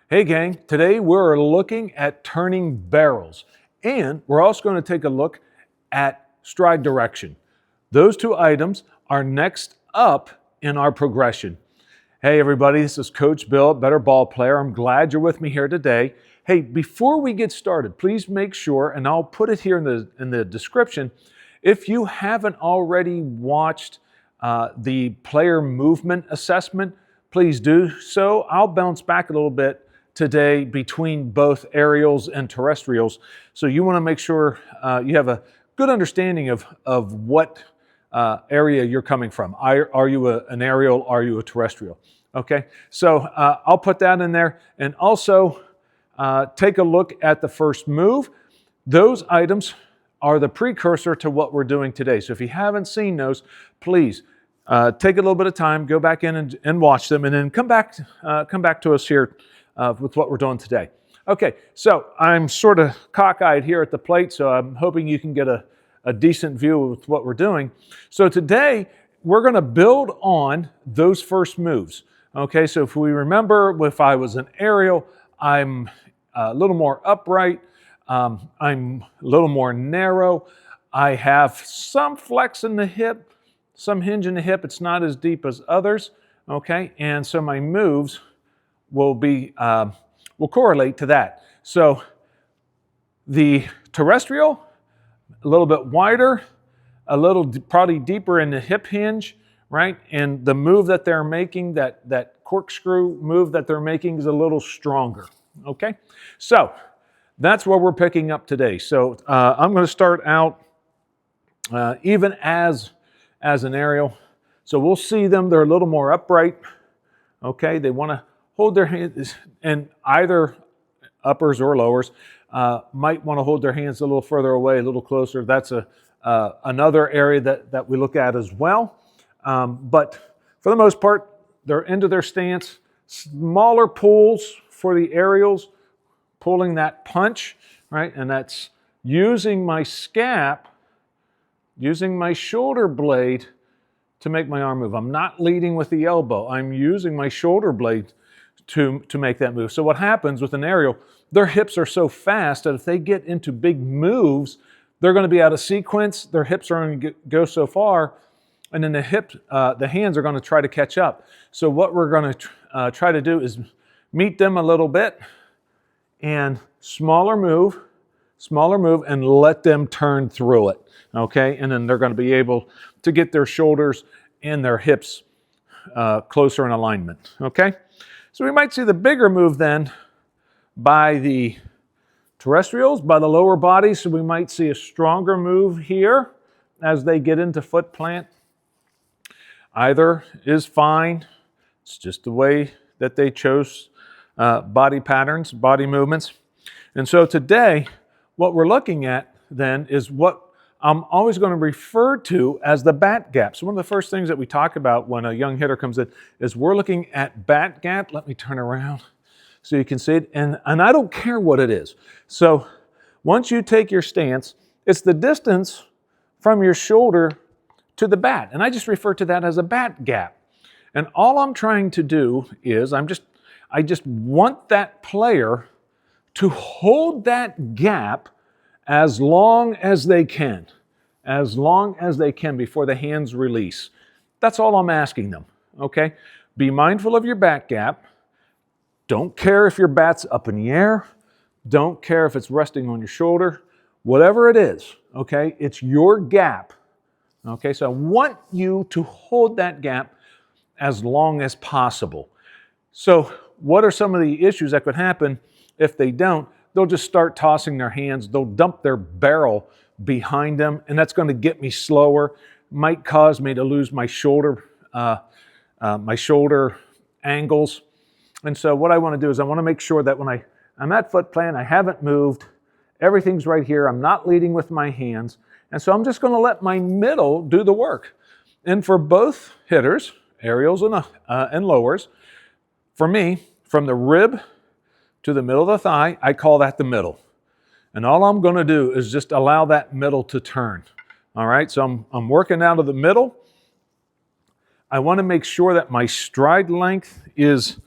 Hey gang, today we're looking at turning barrels, and we're also going to take a look at stride direction. Those two items are next up in our progression. Hey everybody, this is Coach Bill, Better Ballplayer. I'm glad you're with me here today. Hey, before we get started, please make sure, and I'll put it here in the description, if you haven't already watched the player movement assessment, please do so. I'll bounce back a little bit today between both aerials and terrestrials. So you want to make sure you have a good understanding of what area you're coming from. Are you an aerial? Are you a terrestrial? Okay, so I'll put that in there. And also take a look at the first move. Those items are the precursor to what we're doing today. So if you haven't seen those, please take a little bit of time, go back in and watch them, and then come back to us here with what we're doing today. Okay, so I'm sort of cockeyed here at the plate, so I'm hoping you can get a decent view with what we're doing. So today, we're going to build on those first moves. Okay, so if we remember, if I was an aerial, I'm a little more upright, I'm a little more narrow, I have some flex in the hip, some hinge in the hip. It's not as deep as others, okay? And so my moves will correlate to that. So the terrestrial, a little bit wider, a little probably deeper in the hip hinge, right? And the move that they're making, that corkscrew move that they're making is a little stronger, okay? So that's what we're picking up today. So I'm going to start out even as an aerial. So we'll see them, they're a little more upright, okay? They want to hold their hands, and either uppers or lowers might want to hold their hands a little further away, a little closer. That's another area that we look at as well. But for the most part, they're into their stance. Smaller pulls for the aerials, pulling that punch, right? And that's using my scap, using my shoulder blade to make my arm move. I'm not leading with the elbow. I'm using my shoulder blade to make that move. So what happens with an aerial, their hips are so fast that if they get into big moves, they're going to be out of sequence. Their hips are going to go so far, and then the hands are going to try to catch up. So what we're going to try to do is meet them a little bit, and smaller move, and let them turn through it, okay? And then they're going to be able to get their shoulders and their hips closer in alignment, okay? So we might see the bigger move then by the terrestrials, by the lower body. So we might see a stronger move here as they get into foot plant. Either is fine. It's just the way that they chose body patterns, body movements. And so today, what we're looking at then is what I'm always going to refer to as the bat gap. So one of the first things that we talk about when a young hitter comes in is we're looking at bat gap. Let me turn around so you can see it. And I don't care what it is. So once you take your stance, it's the distance from your shoulder to the bat. And I just refer to that as a bat gap. And all I'm trying to do is I just want that player to hold that gap as long as they can before the hands release. That's all I'm asking them, okay? Be mindful of your bat gap. Don't care if your bat's up in the air. Don't care if it's resting on your shoulder. Whatever it is, okay? It's your gap, okay? So I want you to hold that gap as long as possible. So what are some of the issues that could happen if they don't? They'll just start tossing their hands. They'll dump their barrel behind them, and that's going to get me slower. Might cause me to lose my shoulder angles. And so what I want to do is I want to make sure that when I'm at foot plant, I haven't moved. Everything's right here. I'm not leading with my hands. And so I'm just going to let my middle do the work. And for both hitters, aerials and lowers, for me, from the rib to the middle of the thigh, I call that the middle. And all I'm going to do is just allow that middle to turn. All right, so I'm working out of the middle. I want to make sure that my stride length is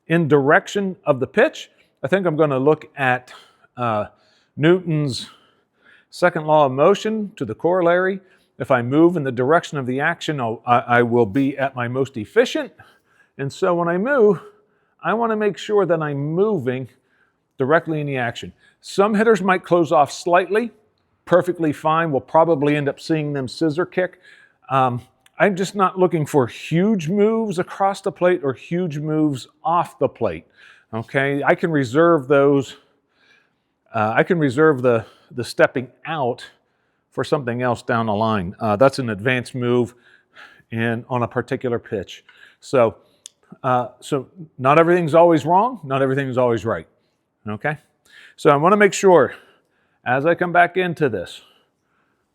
in direction of the pitch, I think I'm going to look at Newton's second law of motion to the corollary. If I move in the direction of the action, I will be at my most efficient. And so when I move, I want to make sure that I'm moving directly in the action. Some hitters might close off slightly, perfectly fine. We'll probably end up seeing them scissor kick. I'm just not looking for huge moves across the plate or huge moves off the plate. Okay, I can reserve those. I can reserve the stepping out for something else down the line. That's an advanced move on a particular pitch. So not everything's always wrong. Not everything's always right. Okay, so I want to make sure as I come back into this,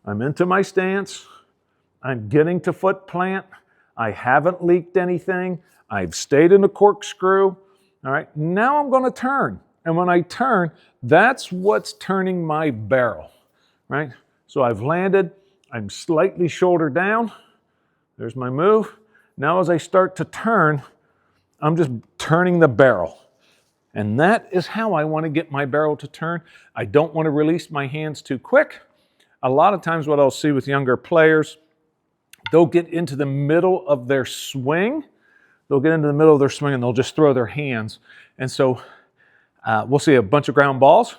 I'm into my stance. I'm getting to foot plant. I haven't leaked anything. I've stayed in the corkscrew. All right, now I'm going to turn. And when I turn, that's what's turning my barrel, right? So I've landed. I'm slightly shoulder down. There's my move. Now as I start to turn, I'm just turning the barrel. And that is how I want to get my barrel to turn. I don't want to release my hands too quick. A lot of times what I'll see with younger players, they'll get into the middle of their swing. They'll get into the middle of their swing and they'll just throw their hands. And so we'll see a bunch of ground balls.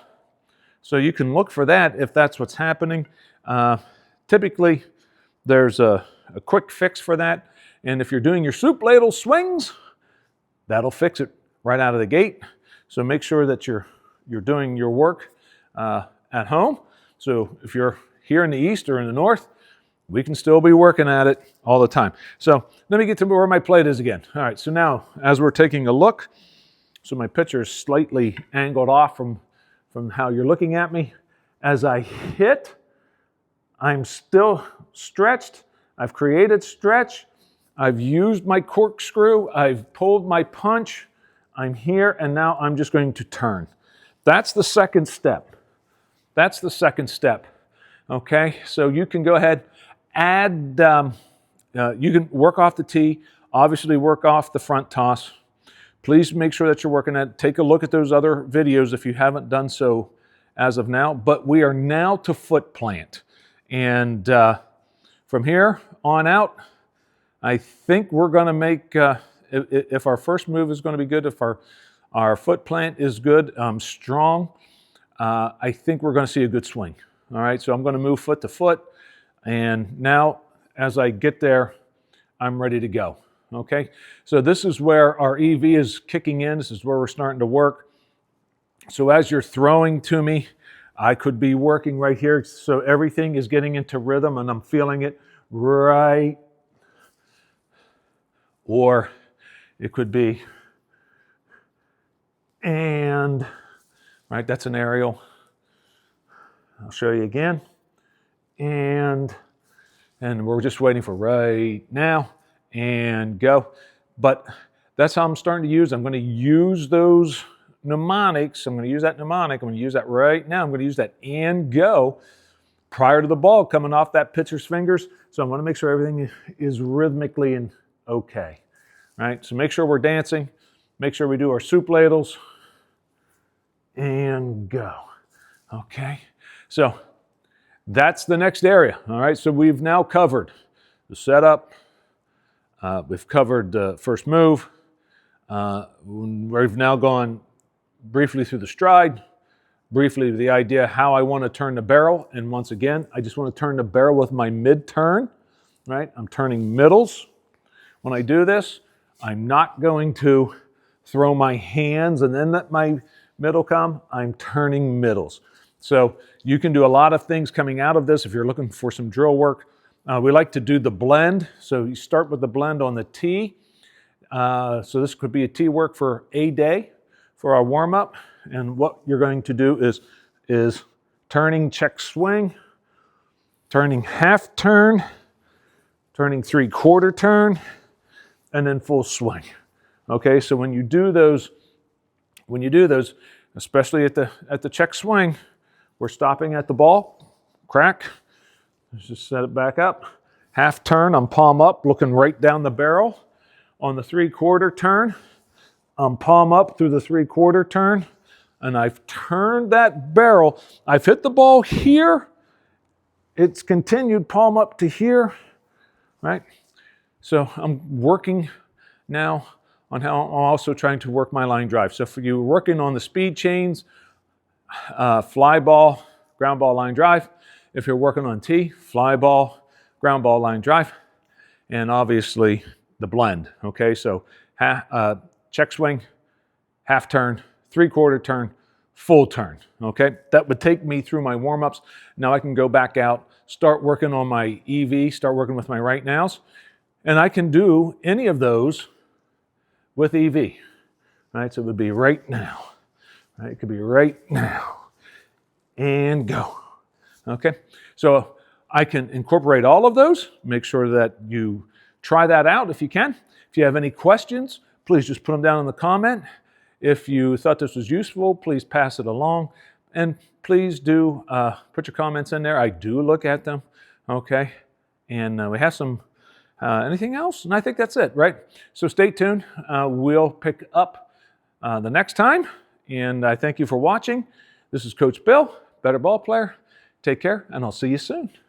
So you can look for that if that's what's happening. Typically, there's a quick fix for that. And if you're doing your soup ladle swings, that'll fix it right out of the gate. So make sure that you're doing your work at home. So if you're here in the east or in the north, we can still be working at it all the time. So let me get to where my plate is again. All right, so now as we're taking a look, so my pitcher is slightly angled off from how you're looking at me. As I hit, I'm still stretched. I've created stretch. I've used my corkscrew. I've pulled my punch. I'm here, and now I'm just going to turn. That's the second step. That's the second step. Okay, so you can go ahead, add, you can work off the tee, obviously work off the front toss. Please make sure that you're working at it. Take a look at those other videos if you haven't done so as of now. But we are now to foot plant. And from here on out, I think we're going to make, if our first move is going to be good, if our foot plant is good, strong, I think we're going to see a good swing. All right, so I'm going to move foot to foot. And now as I get there, I'm ready to go. Okay, so this is where our EV is kicking in. This is where we're starting to work. So as you're throwing to me, I could be working right here. So everything is getting into rhythm and I'm feeling it right. Or it could be, and, right, that's an aerial. I'll show you again. And we're just waiting for right now. And go. But that's how I'm starting to use. I'm going to use those mnemonics. I'm going to use that mnemonic. I'm going to use that right now. I'm going to use that and go prior to the ball coming off that pitcher's fingers. So I want to make sure everything is rhythmically and okay. Right? So make sure we're dancing. Make sure we do our soup ladles. And go. Okay? So that's the next area. All right? So we've now covered the setup. We've covered the first move. We've now gone briefly through the stride, briefly the idea how I want to turn the barrel. And once again, I just want to turn the barrel with my mid-turn, right? I'm turning middles. When I do this, I'm not going to throw my hands and then let my middle come. I'm turning middles. So you can do a lot of things coming out of this if you're looking for some drill work. We like to do the blend. So you start with the blend on the tee. So this could be a tee work for a day for our warm-up. And what you're going to do is turning check swing, turning half turn, turning 3/4 turn, and then full swing. Okay, so when you do those, especially at the check swing, we're stopping at the ball, crack. Let's just set it back up. Half turn, I'm palm up, looking right down the barrel. On the 3/4 turn, I'm palm up through the 3/4 turn, and I've turned that barrel. I've hit the ball here. It's continued palm up to here, right? So I'm working now on how I'm also trying to work my line drive. So for you working on the speed chains, fly ball, ground ball, line drive. If you're working on tee, fly ball, ground ball, line drive, and obviously the blend. Okay, so check swing, half turn, 3/4 turn, full turn. Okay, that would take me through my warm-ups. Now I can go back out, start working on my EV, start working with my right nows, and I can do any of those with EV. Right, so it would be right now. Right, it could be right now, and go. Okay, so I can incorporate all of those. Make sure that you try that out if you can. If you have any questions, please just put them down in the comment. If you thought this was useful, please pass it along. And please do put your comments in there. I do look at them. Okay, and we have some, anything else? And I think that's it, right? So stay tuned. We'll pick up the next time. And I thank you for watching. This is Coach Bill, Better Ball Player. Take care, and I'll see you soon.